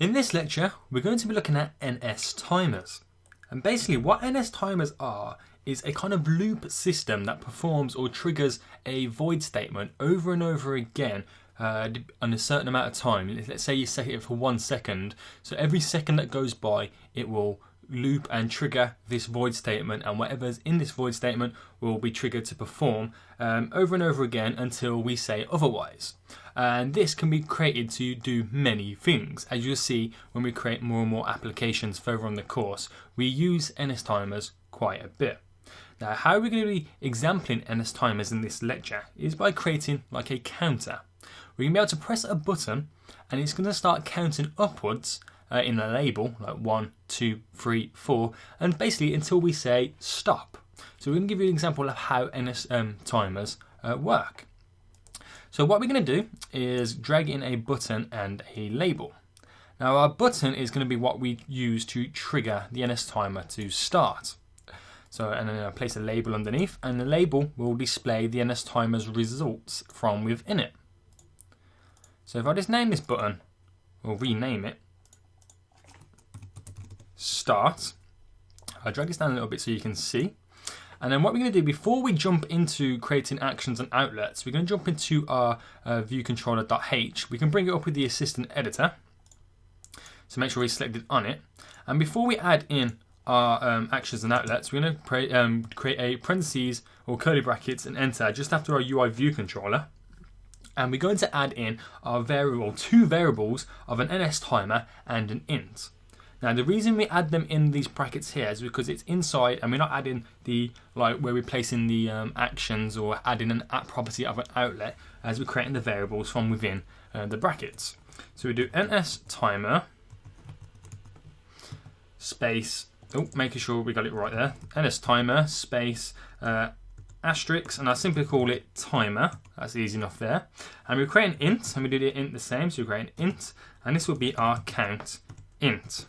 In this lecture, we're going to be looking at NSTimers. And basically what NSTimers are is a kind of loop system that performs or triggers a void statement over and over again on a certain amount of time. Let's say you set it for 1 second. So every second that goes by, it will loop and trigger this void statement, and whatever's in this void statement will be triggered to perform over and over again until we say otherwise. And this can be created to do many things. As you'll see when we create more and more applications further on the course, we use NSTimers quite a bit. Now, how we're going to be exempling NSTimers in this lecture is by creating like a counter. We're going to be able to press a button and it's going to start counting upwards in a label, like 1, 2, 3, 4, and basically until we say stop. So we're going to give you an example of how NSTimers work. So what we're going to do is drag in a button and a label. Now our button is going to be what we use to trigger the NSTimer to start. So, and then I'll place a label underneath, and the label will display the NSTimer's results from within it. So if I just name this button, or rename it, start. I'll drag this down a little bit so you can see. And then what we're going to do before we jump into creating actions and outlets, we're going to jump into our viewcontroller.h. We can bring it up with the assistant editor. So make sure we select it on it. And before we add in our actions and outlets, we're going to create a parentheses or curly brackets and enter just after our UI view controller. And we're going to add in our two variables of an NSTimer and an int. Now the reason we add them in these brackets here is because it's inside and we're not adding the where we're placing the actions or adding an app property of an outlet, as we're creating the variables from within the brackets. So we do NSTimer space, making sure we got it right there, NSTimer space asterisk, and I simply call it timer. That's easy enough there. And we create an int, and we do the int the same, so we create an int, and this will be our count int.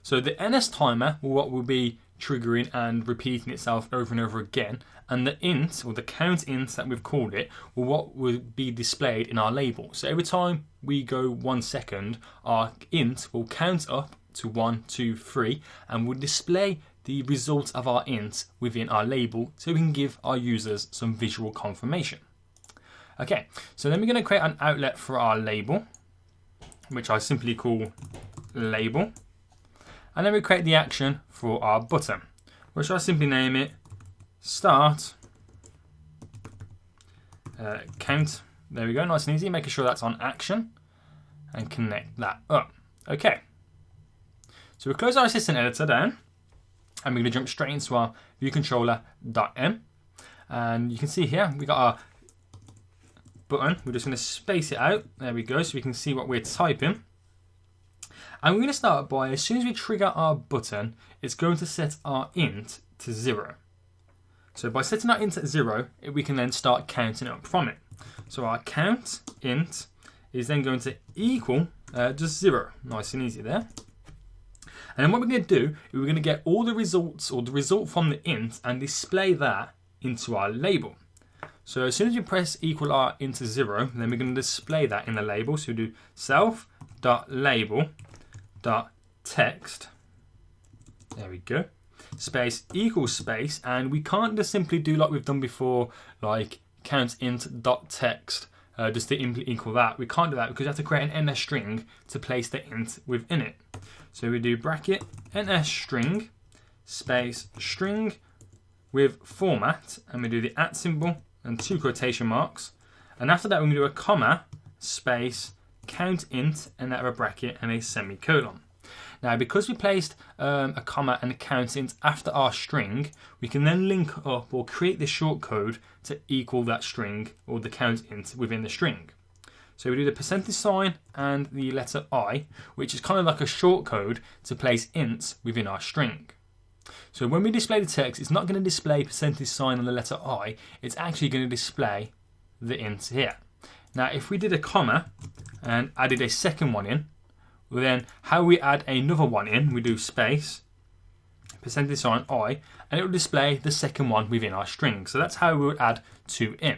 So the NSTimer will be triggering and repeating itself over and over again, and the int, or the count int that we've called it, will be displayed in our label. So every time we go 1 second, our int will count up to 1, 2, 3, and will display the results of our int within our label so we can give our users some visual confirmation. Okay, so then we're going to create an outlet for our label, which I simply call label. And then we create the action for our button, which I simply name it start count. There we go, nice and easy, making sure that's on action and connect that up. Okay, so we close our assistant editor down and we're going to jump straight into our viewcontroller.m. And you can see here we got our button. We're just going to space it out. There we go, so we can see what we're typing. And we're going to start by, as soon as we trigger our button, it's going to set our int to 0. So by setting our int at 0, we can then start counting up from it. So our count int is then going to equal just 0. Nice and easy there. And then what we're going to do is we're going to get all the results, or the result from the int, and display that into our label. So as soon as we press equal our int to 0, then we're going to display that in the label. So we do self.label.text, there we go, space equals space, and we can't just simply do like we've done before, like count int.text just to equal that. We can't do that because we have to create an NS string to place the int within it. So we do bracket NS string space string with format, and we do the @ symbol and 2 quotation marks, and after that we're going to do a comma space count int and that a bracket and a semicolon. Now because we placed a comma and a count int after our string, we can then link up or create the shortcode to equal that string or the count int within the string. So we do the %sign and the letter I, which is kind of like a shortcode to place ints within our string. So when we display the text, it's not going to display %sign and the letter I, it's actually going to display the int here. Now if we did a comma and added a second one in, well then how we add another one in, we do space %sign I, and it will display the second one within our string. So that's how we would add 2 in.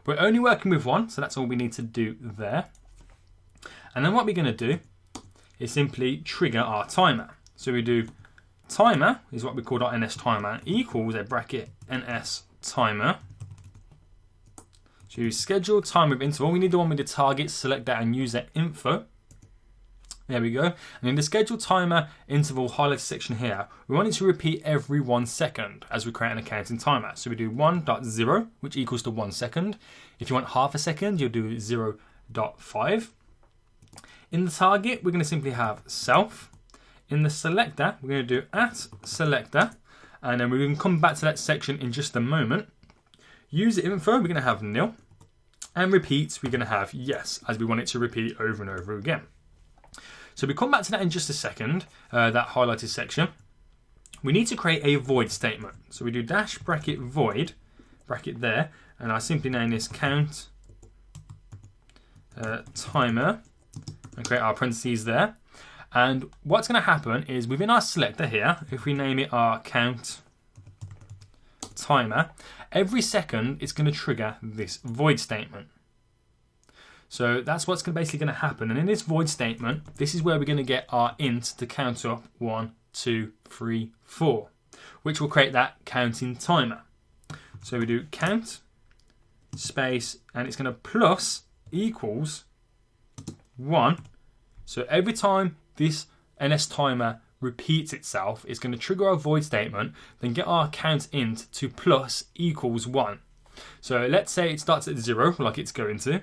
We're only working with 1, so that's all we need to do there. And then what we're going to do is simply trigger our timer. So we do timer is what we called our NSTimer equals a bracket NSTimer. So schedule time with interval. We need the one with the target, select that and user info. There we go. And in the schedule timer interval highlighted section here, we want it to repeat every 1 second as we create an accounting timer. So we do 1.0, which equals to 1 second. If you want half a second, you'll do 0.5. In the target, we're going to simply have self. In the selector, we're going to do @selector, and then we're going to come back to that section in just a moment. User info, we're going to have nil, and repeats, we're going to have yes, as we want it to repeat over and over again. So we come back to that in just a second, that highlighted section. We need to create a void statement. So we do dash bracket void, bracket there, and I simply name this count timer, and create our parentheses there. And what's going to happen is within our selector here, if we name it our count timer, every second it's going to trigger this void statement. So that's what's basically going to happen. And in this void statement, this is where we're going to get our int to count up 1, 2, 3, 4, which will create that counting timer. So we do count space, and it's going to plus equals 1. So every time this NSTimer repeats itself, it's going to trigger our void statement, then get our count int to plus equals 1. So let's say it starts at 0, like it's going to.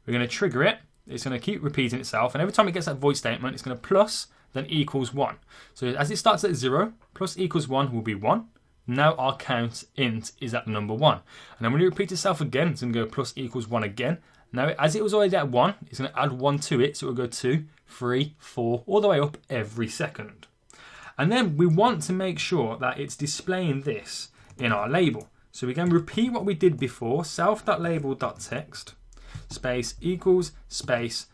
We're going to trigger it. It's going to keep repeating itself, and every time it gets that void statement, it's going to plus, then equals 1. So as it starts at 0, plus equals 1 will be 1. Now our count int is at the number 1. And then when it repeats itself again, it's going to go plus equals 1 again. Now, as it was already at 1, it's going to add 1 to it, so it will go 2, 3, 4, all the way up every second. And then we want to make sure that it's displaying this in our label. So we're going to repeat what we did before, self.label.text, space equals, space,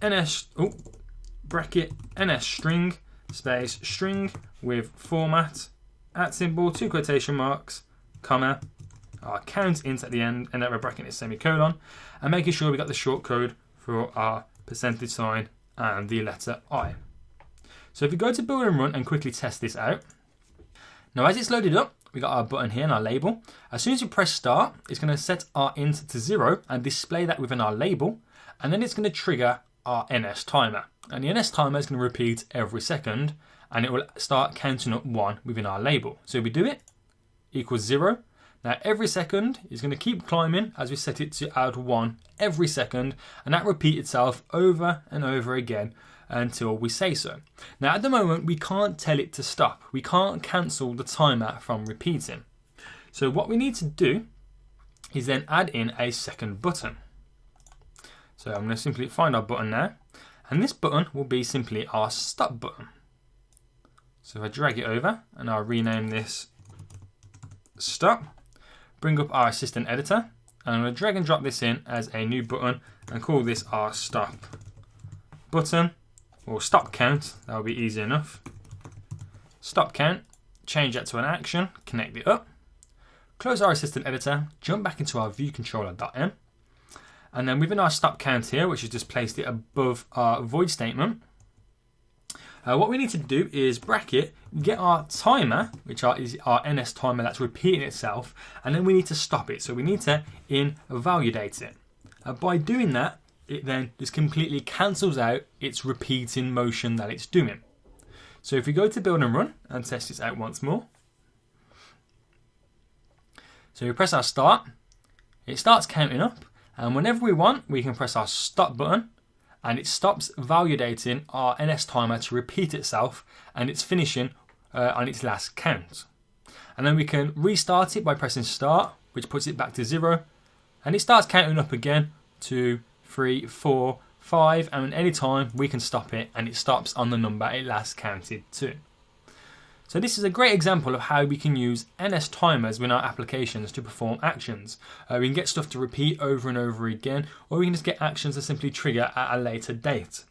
bracket NSString, space, string with format, @ 2 quotation marks, comma, our count int at the end, and then we're bracketing it semicolon, and making sure we got the short code for our percentage sign and the letter I. So if we go to build and run and quickly test this out. Now as it's loaded up, we got our button here and our label. As soon as we press start, it's going to set our int to 0 and display that within our label, and then it's going to trigger our NSTimer. And the NSTimer is going to repeat every second, and it will start counting up 1 within our label. So if we do it, equals 0. Now every second is going to keep climbing as we set it to add 1 every second, and that repeats itself over and over again until we say so. Now at the moment we can't tell it to stop. We can't cancel the timer from repeating. So what we need to do is then add in a second button. So I'm going to simply find our button now, and this button will be simply our stop button. So if I drag it over and I'll rename this stop, bring up our assistant editor, and I'm going to drag and drop this in as a new button and call this our stop button, or stop count. That will be easy enough. Stop count, change that to an action, connect it up, close our assistant editor, jump back into our viewcontroller.m, and then within our stop count here, which is just placed it above our void statement, what we need to do is bracket, get our timer, which is our NSTimer that's repeating itself, and then we need to stop it. So we need to invalidate it. By doing that, it then just completely cancels out its repeating motion that it's doing. So if we go to build and run and test this out once more. So we press our start, it starts counting up, and whenever we want, we can press our stop button, and it stops validating our NSTimer to repeat itself, and it's finishing on its last count. And then we can restart it by pressing start, which puts it back to 0, and it starts counting up again, 2, 3, 4, 5, and any time we can stop it, and it stops on the number it last counted to. So this is a great example of how we can use NSTimers within our applications to perform actions. We can get stuff to repeat over and over again, or we can just get actions to simply trigger at a later date.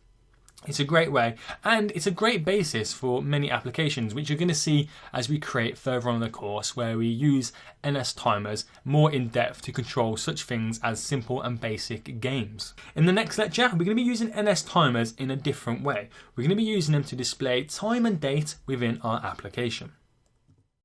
It's a great way, and it's a great basis for many applications, which you're going to see as we create further on in the course, where we use NSTimers more in depth to control such things as simple and basic games. In the next lecture, we're going to be using NSTimers in a different way. We're going to be using them to display time and date within our application.